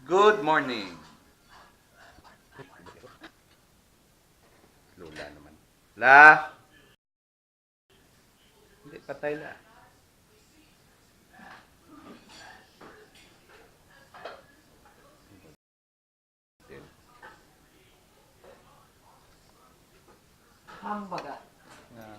Good morning. Lola naman. La! Hindi, patay la. Hamburger. Yeah.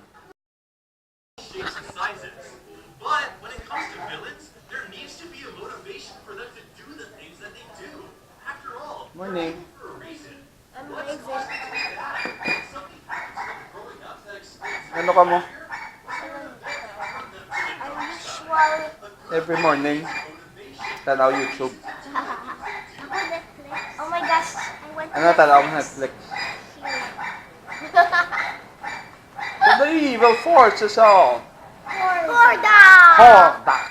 Sizes. But when it comes to villains, there needs to be a motivation for them to do the things that they do. After all, Morning. for a reason. Amazing. Something happens when they're growing up that explains Ano ka mo? Unusual. Every morning, tanaw YouTube. Ako Netflix. Oh my gosh. I went to Ano tanaw mo Netflix? The evil forces all. Korda! Hordak.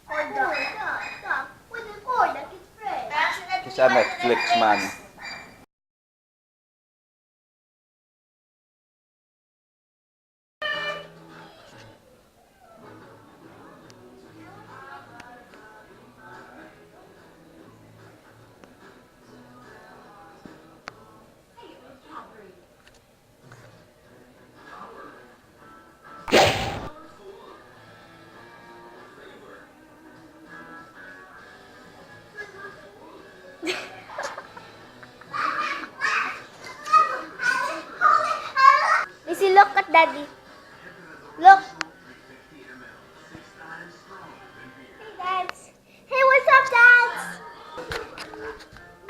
Korda. With the Korda, it's fresh. He's a Netflix man. Lizzie, look at daddy. Look. Hey, dads. Hey, what's up, dads?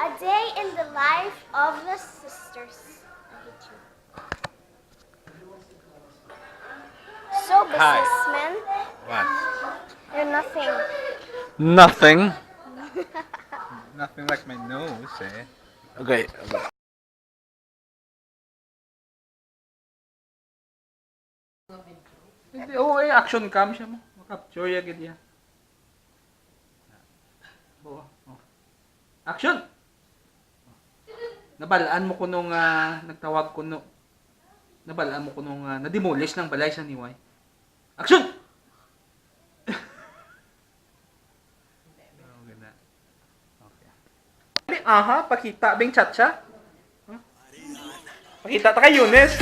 A day in the life of the sisters. I hate you. So, businessman, What? you're nothing. Nothing. Nothing like my nose, eh? Okay. Hindi, action cam siya mo. Makapture ya gid ya. Oh. Action! Nabalaan mo ko nung nagtawag ko no. Nabalaan mo ko nung na-demolish ng balay sa niway. Action! Okay na. Okay. Aha, pakita bing chatcha. Huh? Pakita ta kay Eunice.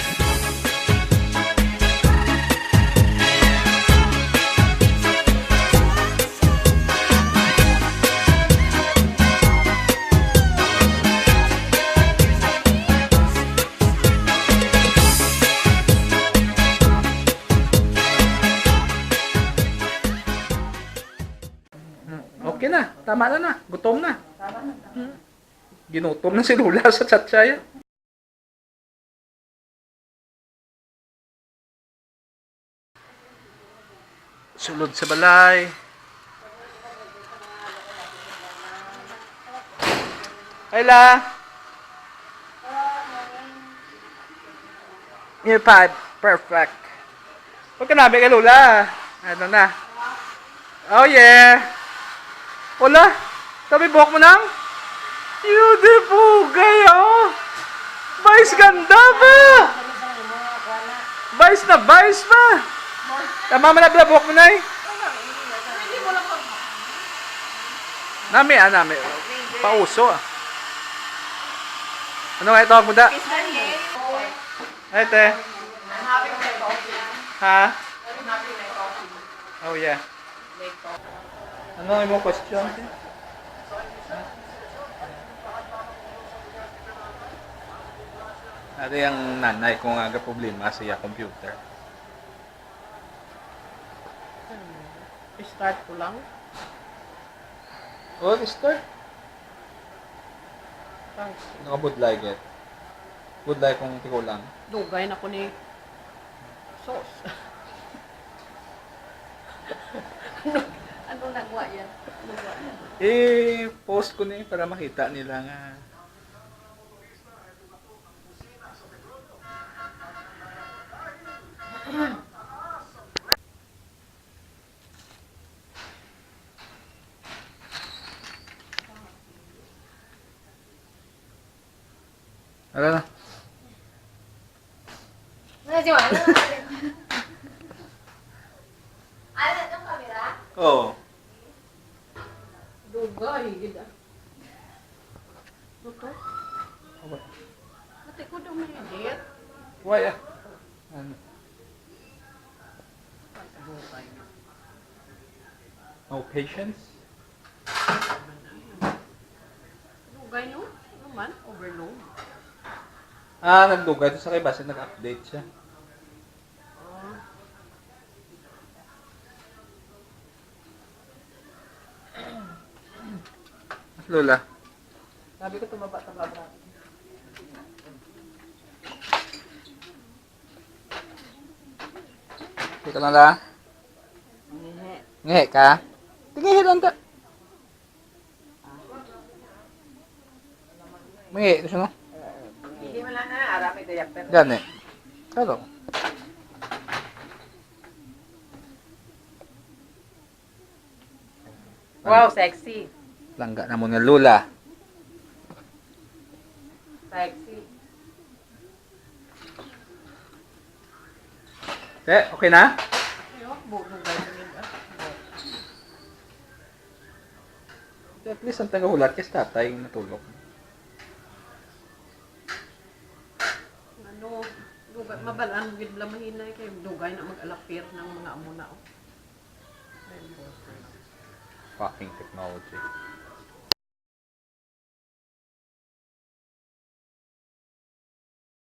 Okay na, tama na. Gutom na. Ginutom na si Lula sa chatcha. Sulod sa balay. Ayla! Year 5. Perfect. Huwag ka namin kay Lula. Ano na? Oh yeah! Wala! Sabi buhok mo nang? Beautiful kayo! Vice ganda ba? Vice na vice ba? Tama mo na ba buhok mo na eh? Nami. Pauso ah. Ano nga itawag mo da? Ay, te. Ha? Oh yeah. Ano ang imong question? Ano yung nanay kung aga problema siya computer? Start ko lang. Oh, start. Thanks. Nakabudlay get. Budlay kung tiko lang. Dugay na ko ni sauce. Ano nagwa yan? Post ko na para makita nila nga. Ano na? Ano itong camera? Oo. Dugay, gida. Tuto. Okay. Mati ko daw may edit. Why ah? Ano? Pagkabukay. No patience? Lugay no? Ano man? Overload. Ah, nagdugay ito sa kay base nag-update siya. Ah. Lola. Sabi ko tumaba-taba. Ito na lang. Ngehe. Ngehe ka? Tingin lang ta. Ngehe, ito siya no? Hindi mo lang na. Arami diaper. Gani. Kalo. Wow, sexy. Langga na mo nga Lola. Sexy. Okay na? Ayo, lugay ko nila. At least ang tagahulat kasi tatay yung natulog. Ano, lugay, mabalaan gid la mahinay kay dugay na mag-alapir ng mga amuna. Fucking technology.